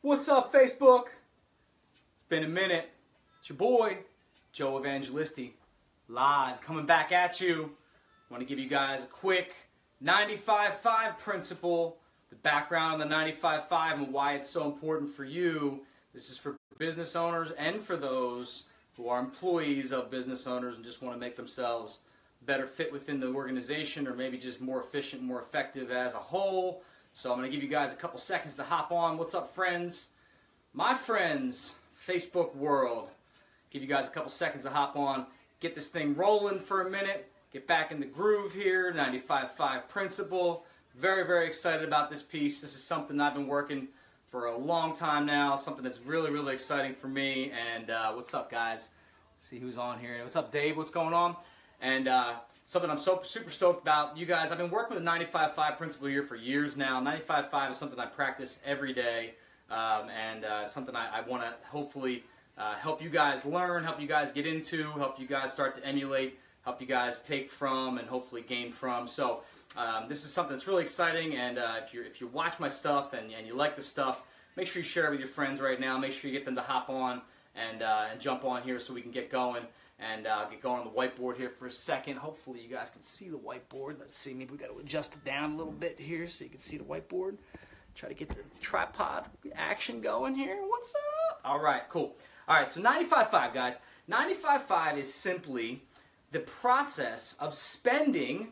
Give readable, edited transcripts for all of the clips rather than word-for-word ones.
What's up, Facebook? It's been a minute. It's your boy, Joe Evangelisti, live, coming back at you. I want to give you guys a quick 95-5 principle, the background on the 95-5 and why it's so important for you. This is for business owners and for those who are employees of business owners and just want to make themselves better fit within the organization, or maybe just more efficient, more effective as a whole. So I'm going to give you guys a couple seconds to hop on. What's up, friends? My friends, Facebook world. Give you guys a couple seconds to hop on, get this thing rolling for a minute, get back in the groove here, 95-5 principle. Very, very excited about this piece. This is something I've been working for a long time now, something that's really, really exciting for me. And what's up, guys? See who's on here. What's up, Dave? What's going on? And something I'm super stoked about. You guys, I've been working with the 95-5 principle here for years now. 95-5 is something I practice every day, and something I want to hopefully help you guys learn, help you guys get into, help you guys start to emulate, help you guys take from, and hopefully gain from. So this is something that's really exciting, and if you watch my stuff and you like the stuff, make sure you share it with your friends right now. Make sure you get them to hop on and jump on here so we can get going. And get going on the whiteboard here for a second. Hopefully you guys can see the whiteboard. Let's see, maybe we got to adjust it down a little bit here so you can see the whiteboard. Try to get the tripod action going here. What's up? All right, cool. All right, so 95-5, guys. 95-5 is simply the process of spending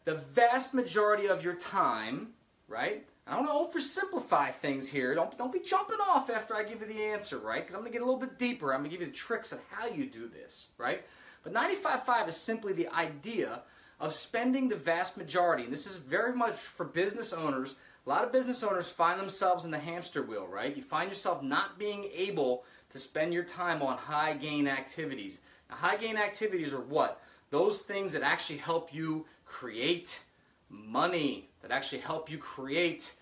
the vast majority of your time, right? I don't want to oversimplify things here. Don't be jumping off after I give you the answer, right? Because I'm going to get a little bit deeper. I'm going to give you the tricks of how you do this, right? But 95-5 is simply the idea of spending the vast majority. And this is very much for business owners. A lot of business owners find themselves in the hamster wheel, right? You find yourself not being able to spend your time on high-gain activities. Now, high-gain activities are what? Those things that actually help you create money, that actually help you create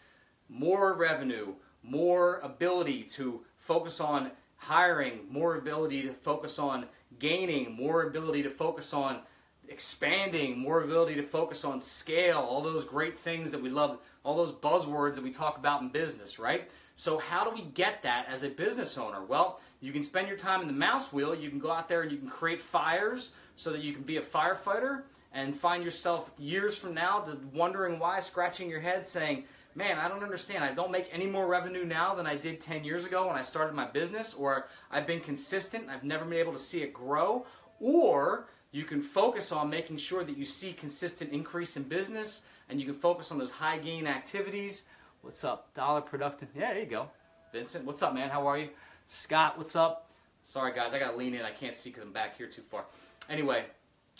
more revenue, more ability to focus on hiring, more ability to focus on gaining, more ability to focus on expanding, more ability to focus on scale, all those great things that we love, all those buzzwords that we talk about in business, right? So how do we get that as a business owner? Well, you can spend your time in the mouse wheel. You can go out there and you can create fires so that you can be a firefighter and find yourself years from now wondering why, scratching your head saying, man, I don't understand. I don't make any more revenue now than I did 10 years ago when I started my business, or I've been consistent and I've never been able to see it grow. Or you can focus on making sure that you see consistent increase in business, and you can focus on those high gain activities. What's up? Dollar productive. Yeah, there you go. Vincent, what's up, man? How are you? Scott, what's up? Sorry, guys, I got to lean in. I can't see because I'm back here too far. Anyway,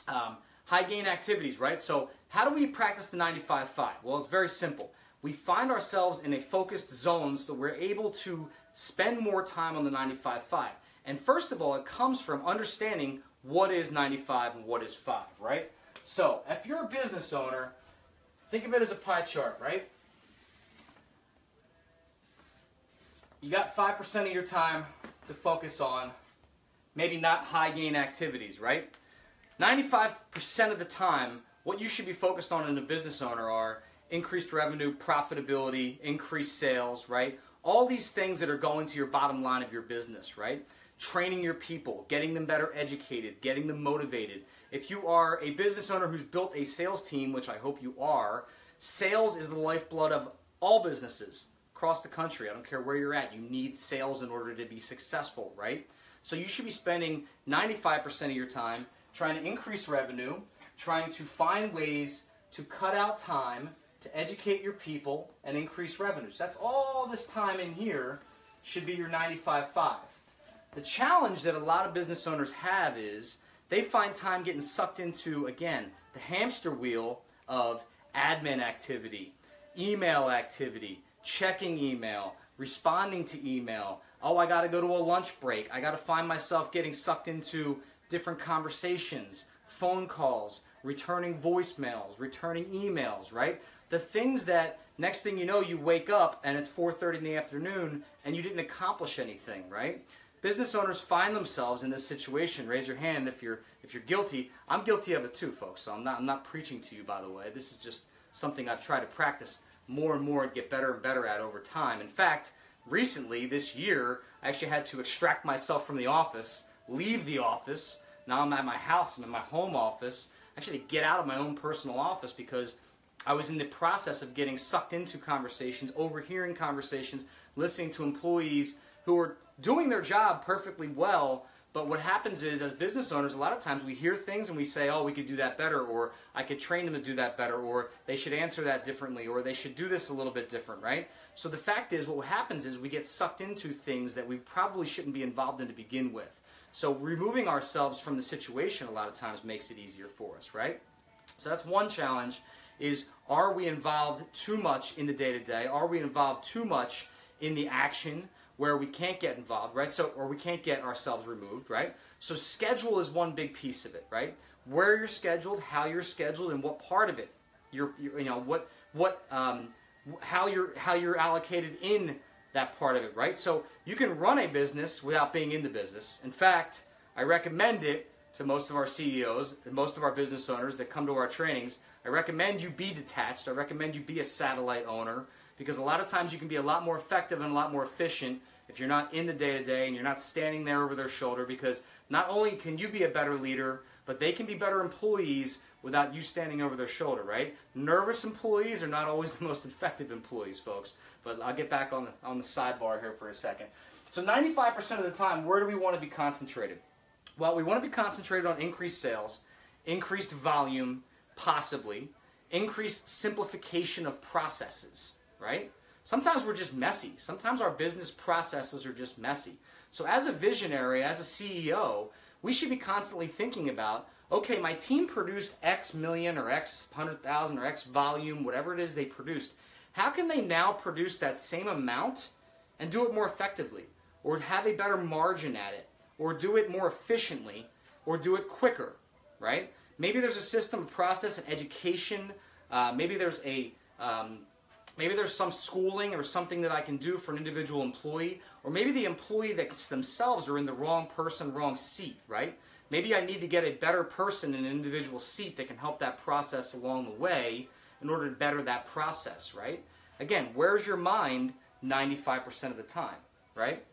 high gain activities, right? So how do we practice the 95-5? Well, it's very simple. We find ourselves in a focused zone so we're able to spend more time on the 95-5. And first of all, it comes from understanding what is 95 and what is 5, right? So if you're a business owner, think of it as a pie chart, right? You got 5% of your time to focus on maybe not high gain activities, right? 95% of the time, what you should be focused on in a business owner are increased revenue, profitability, increased sales, right? All these things that are going to your bottom line of your business, right? Training your people, getting them better educated, getting them motivated. If you are a business owner who's built a sales team, which I hope you are, sales is the lifeblood of all businesses across the country. I don't care where you're at. You need sales in order to be successful, right? So you should be spending 95% of your time trying to increase revenue, trying to find ways to cut out time to educate your people and increase revenue. So that's all this time in here should be your 95-5. The challenge that a lot of business owners have is they find time getting sucked into, again, the hamster wheel of admin activity, email activity, checking email, responding to email. Oh, I got to go to a lunch break. I got to find myself getting sucked into different conversations, phone calls, returning voicemails, returning emails, right? The things that next thing you know, you wake up and it's 4:30 in the afternoon and you didn't accomplish anything, right? Business owners find themselves in this situation. Raise your hand if you're guilty. I'm guilty of it too, folks. So I'm not preaching to you, by the way. This is just something I've tried to practice more and more and get better and better at over time. In fact, recently, this year, I actually had to extract myself from the office, leave the office. Now I'm at my house and in my home office. Actually, to get out of my own personal office because I was in the process of getting sucked into conversations, overhearing conversations, listening to employees who are doing their job perfectly well. But what happens is, as business owners, a lot of times we hear things and we say, oh, we could do that better, or I could train them to do that better, or they should answer that differently, or they should do this a little bit different, right? So the fact is, what happens is we get sucked into things that we probably shouldn't be involved in to begin with. So removing ourselves from the situation a lot of times makes it easier for us, right? So that's one challenge, is are we involved too much in the day-to-day? Are we involved too much in the action where we can't get involved, right? So, or we can't get ourselves removed, right? So schedule is one big piece of it, right? Where you're scheduled, how you're scheduled, and what part of it how you're allocated in that part of it, right? So you can run a business without being in the business. In fact, I recommend it to most of our CEOs and most of our business owners that come to our trainings. I recommend you be detached. I recommend you be a satellite owner, because a lot of times you can be a lot more effective and a lot more efficient if you're not in the day-to-day and you're not standing there over their shoulder, because not only can you be a better leader, but they can be better employees without you standing over their shoulder, right? Nervous employees are not always the most effective employees, folks. But I'll get back on the sidebar here for a second. So 95% of the time, where do we want to be concentrated? Well, we want to be concentrated on increased sales, increased volume, possibly, increased simplification of processes, right? Sometimes we're just messy. Sometimes our business processes are just messy. So as a visionary, as a CEO, we should be constantly thinking about, okay, my team produced X million or X 100,000 or X volume, whatever it is they produced. How can they now produce that same amount and do it more effectively, or have a better margin at it, or do it more efficiently, or do it quicker, right? Maybe there's a system, a process, an education. Maybe there's some schooling or something that I can do for an individual employee, or maybe the employee themselves are in the wrong person, wrong seat, right? Maybe I need to get a better person in an individual seat that can help that process along the way in order to better that process, right? Again, where's your mind 95% of the time, right?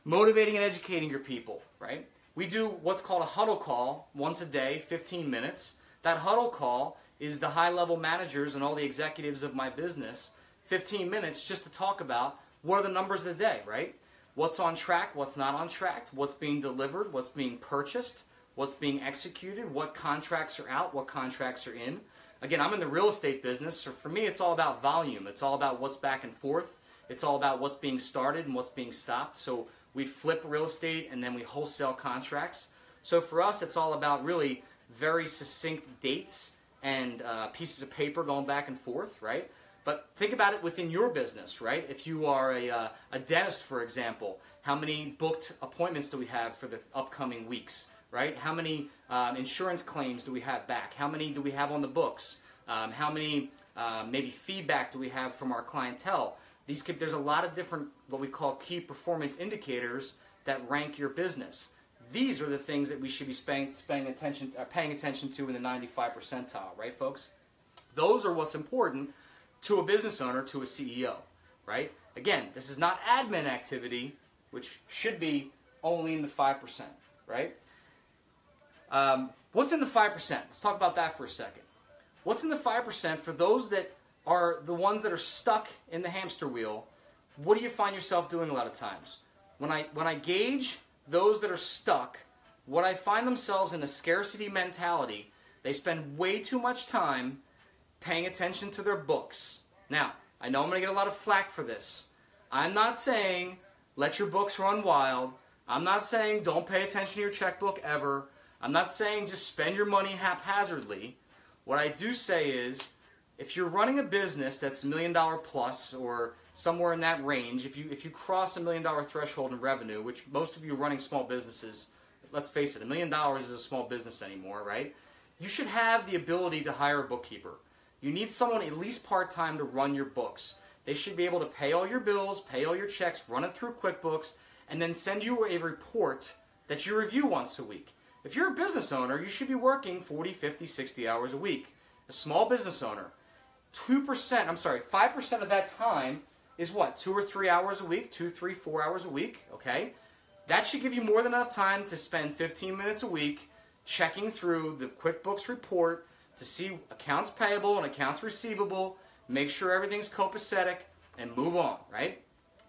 Motivating and educating your people, right? We do what's called a huddle call once a day, 15 minutes. That huddle call is the high-level managers and all the executives of my business, 15 minutes just to talk about what are the numbers of the day, right? What's on track, what's not on track, what's being delivered, what's being purchased, what's being executed, what contracts are out, what contracts are in. Again, I'm in the real estate business, so for me it's all about volume. It's all about what's back and forth. It's all about what's being started and what's being stopped. So we flip real estate and then we wholesale contracts. So for us, it's all about really very succinct dates and pieces of paper going back and forth, right? But think about it within your business, right? If you are a dentist, for example, how many booked appointments do we have for the upcoming weeks, right? How many insurance claims do we have back? How many do we have on the books? How many maybe feedback do we have from our clientele? There's a lot of different what we call key performance indicators that rank your business. These are the things that we should be paying attention to in the 95 percentile, right, folks? Those are what's important to a business owner, to a CEO, right? Again, this is not admin activity, which should be only in the 5%, right? What's in the 5%? Let's talk about that for a second. What's in the 5% for those that are the ones that are stuck in the hamster wheel? What do you find yourself doing a lot of times? When I gauge those that are stuck, what I find themselves in a scarcity mentality, they spend way too much time paying attention to their books. Now, I know I'm going to get a lot of flack for this. I'm not saying let your books run wild. I'm not saying don't pay attention to your checkbook ever. I'm not saying just spend your money haphazardly. What I do say is, if you're running a business that's $1 million plus or somewhere in that range, if you cross $1 million threshold in revenue, which most of you running small businesses, let's face it, $1 million is a small business anymore, right? You should have the ability to hire a bookkeeper. You need someone at least part-time to run your books. They should be able to pay all your bills, pay all your checks, run it through QuickBooks, and then send you a report that you review once a week. If you're a business owner, you should be working 40, 50, 60 hours a week. A small business owner, 5% of that time is what? 2 or 3 hours a week, 2, 3, 4 hours a week, okay? That should give you more than enough time to spend 15 minutes a week checking through the QuickBooks report to see accounts payable and accounts receivable, make sure everything's copacetic, and move on, right?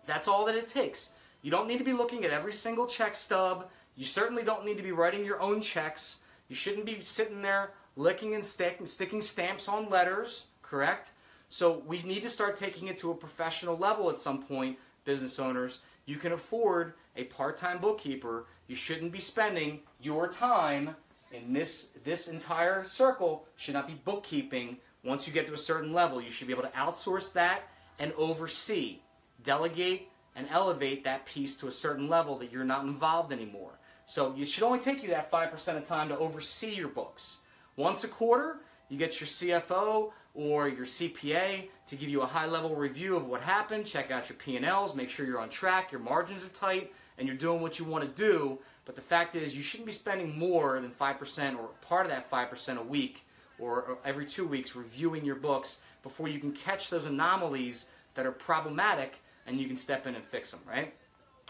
That's all that it takes. You don't need to be looking at every single check stub. You certainly don't need to be writing your own checks. You shouldn't be sitting there licking and sticking stamps on letters, correct? So we need to start taking it to a professional level at some point, business owners. You can afford a part-time bookkeeper. You shouldn't be spending your time in this entire circle should not be bookkeeping. Once you get to a certain level, you should be able to outsource that and oversee, delegate, and elevate that piece to a certain level that you're not involved anymore. So it should only take you that 5% of time to oversee your books. Once a quarter, you get your CFO or your CPA to give you a high-level review of what happened, check out your P&Ls, make sure you're on track, your margins are tight, and you're doing what you want to do. But the fact is, you shouldn't be spending more than 5% or part of that 5% a week or every 2 weeks reviewing your books before you can catch those anomalies that are problematic and you can step in and fix them, right?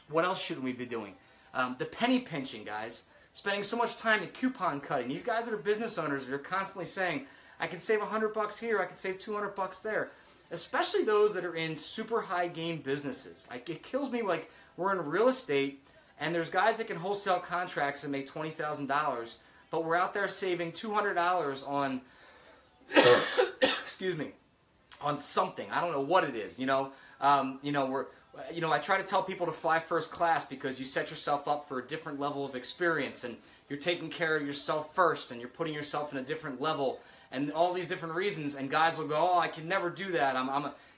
What else should we be doing? The penny pinching, guys. Spending so much time in coupon cutting. These guys that are business owners that are constantly saying, I can save $100 here, I can save $200 there. Especially those that are in super high gain businesses. Like, it kills me, like, we're in real estate and there's guys that can wholesale contracts and make $20,000, but we're out there saving $200 on, excuse me, on something. I don't know what it is, I try to tell people to fly first class because you set yourself up for a different level of experience and you're taking care of yourself first and you're putting yourself in a different level and all these different reasons, and guys will go, oh, I can never do that.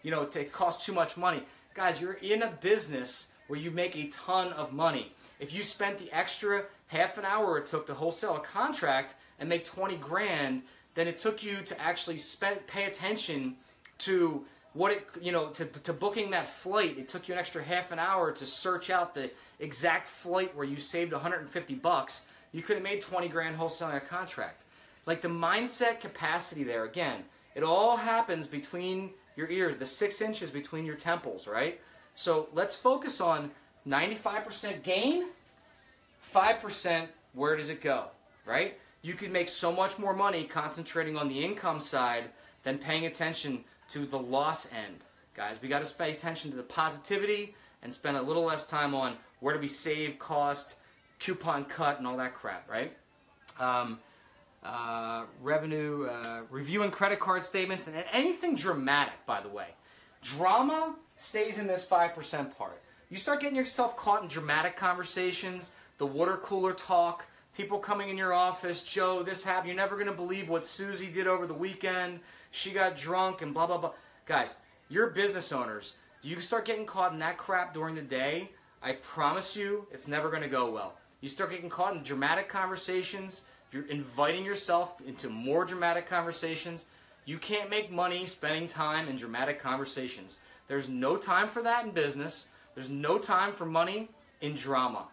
It costs too much money. Guys, you're in a business where you make a ton of money. If you spent the extra half an hour it took to wholesale a contract and make 20 grand, then it took you to actually pay attention to to booking that flight. It took you an extra half an hour to search out the exact flight where you saved $150. You could have made 20 grand wholesaling a contract. Like, the mindset capacity there, again, it all happens between your ears, the 6 inches between your temples, right? So let's focus on 95% gain, 5% where does it go, right? You could make so much more money concentrating on the income side than paying attention to the loss end. Guys, we got to pay attention to the positivity and spend a little less time on where do we save, cost, coupon cut, and all that crap, right? Reviewing credit card statements, and anything dramatic, by the way. Drama stays in this 5% part. You start getting yourself caught in dramatic conversations, the water cooler talk, people coming in your office, Joe, this happened, you're never going to believe what Susie did over the weekend, she got drunk, and blah, blah, blah. Guys, you're business owners. You start getting caught in that crap during the day, I promise you, it's never going to go well. You start getting caught in dramatic conversations, you're inviting yourself into more dramatic conversations. You can't make money spending time in dramatic conversations. There's no time for that in business. There's no time for money in drama.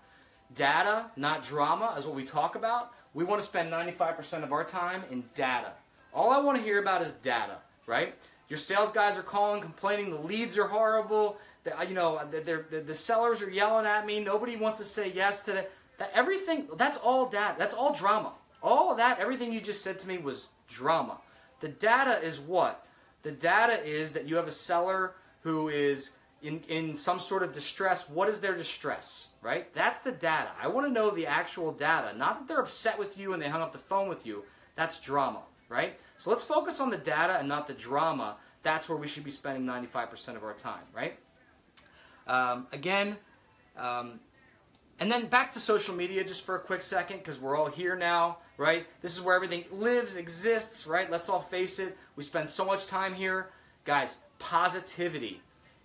Data, not drama, is what we talk about. We want to spend 95% of our time in data. All I want to hear about is data, right? Your sales guys are calling, complaining, the leads are horrible, the sellers are yelling at me, nobody wants to say yes to that. Everything, that's all data. That's all drama. All of that, everything you just said to me was drama. The data is what? The data is that you have a seller who is in some sort of distress. What is their distress, right? That's the data. I want to know the actual data. Not that they're upset with you and they hung up the phone with you. That's drama, right? So let's focus on the data and not the drama. That's where we should be spending 95% of our time, right? And then back to social media just for a quick second, because we're all here now, right? This is where everything lives, exists, right? Let's all face it. We spend so much time here. Guys, positivity.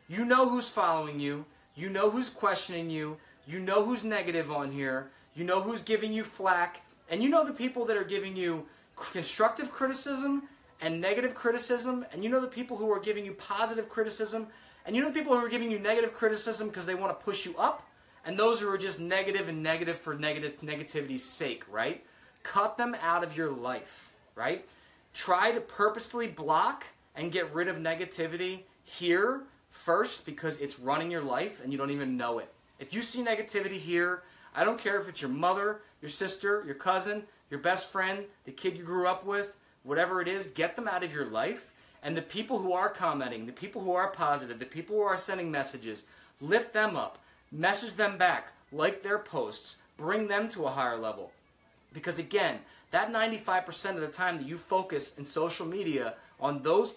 You know who's following you. You know who's questioning you. You know who's negative on here. You know who's giving you flack. And you know the people that are giving you constructive criticism and negative criticism. And you know the people who are giving you positive criticism. And you know the people who are giving you negative criticism because they want to push you up. And those who are just negative and negative for negativity's sake, right? Cut them out of your life, right? Try to purposely block and get rid of negativity here first because it's running your life and you don't even know it. If you see negativity here, I don't care if it's your mother, your sister, your cousin, your best friend, the kid you grew up with, whatever it is, get them out of your life. And the people who are commenting, the people who are positive, the people who are sending messages, lift them up, message them back, like their posts, bring them to a higher level. Because again, that 95% of the time that you focus in social media on those are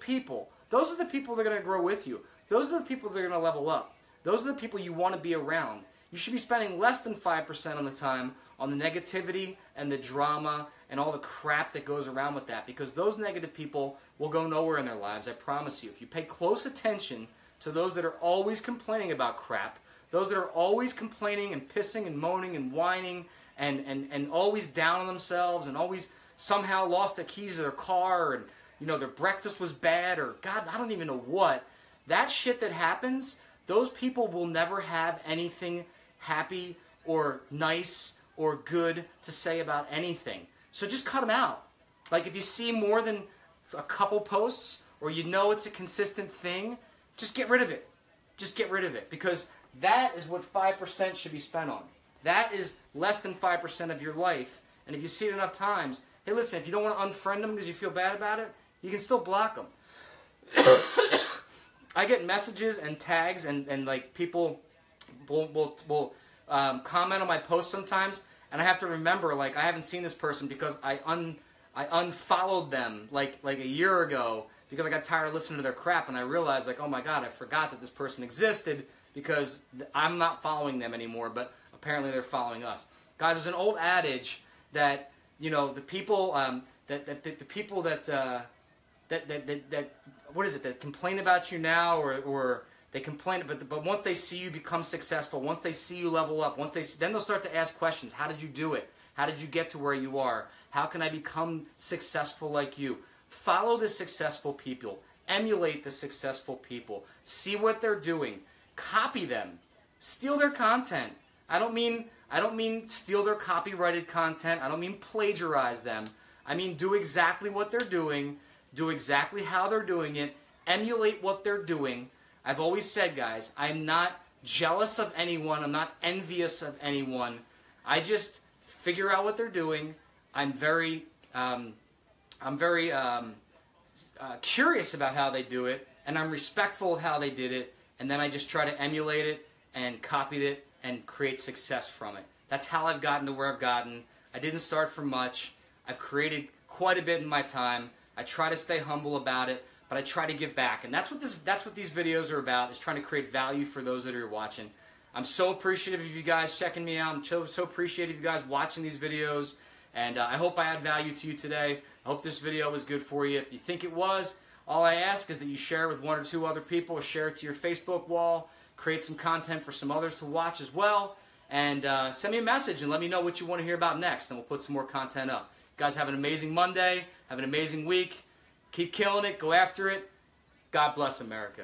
the people that are going to grow with you. Those are the people that are going to level up. Those are the people you want to be around. You should be spending less than 5% of the time on the negativity and the drama and all the crap that goes around with that, because those negative people will go nowhere in their lives, I promise you. If you pay close attention to those that are always complaining about crap, those that are always complaining and pissing and moaning and whining and always down on themselves and always somehow lost the keys to their car and, you know, their breakfast was bad or, God, I don't even know what. That shit that happens, those people will never have anything happy or nice or good to say about anything. So just cut them out. Like if you see more than a couple posts or you know it's a consistent thing, just get rid of it. Just get rid of it, because that is what 5% should be spent on. That is less than 5% of your life. And if you see it enough times, hey, listen, if you don't want to unfriend them because you feel bad about it, you can still block them. I get messages and tags and like people will comment on my posts sometimes, and I have to remember, like, I haven't seen this person because I unfollowed them like a year ago because I got tired of listening to their crap, and I realized, like, oh my God, I forgot that this person existed because I'm not following them anymore, but apparently they're following us. Guys, there's an old adage that, you know, the people that what is it, that complain about you now, or they complain, but once they see you become successful, once they see you level up, then they'll start to ask questions. How did you do it? How did you get to where you are? How can I become successful like you? Follow the successful people. Emulate the successful people. See what they're doing. Copy them. Steal their content. I don't mean steal their copyrighted content. I don't mean plagiarize them. I mean do exactly what they're doing. Do exactly how they're doing it. Emulate what they're doing. I've always said, guys, I'm not jealous of anyone. I'm not envious of anyone. I just figure out what they're doing. I'm very curious about how they do it, and I'm respectful of how they did it, and then I just try to emulate it and copy it and create success from it. That's how I've gotten to where I've gotten. I didn't start from much. I've created quite a bit in my time. I try to stay humble about it, but I try to give back. And that's what these videos are about, is trying to create value for those that are watching. I'm so appreciative of you guys checking me out. I'm so appreciative of you guys watching these videos. And I hope I add value to you today. I hope this video was good for you. If you think it was, all I ask is that you share it with 1 or 2 other people, or share it to your Facebook wall, create some content for some others to watch as well, and send me a message and let me know what you want to hear about next, and we'll put some more content up. You guys have an amazing Monday. Have an amazing week. Keep killing it. Go after it. God bless America.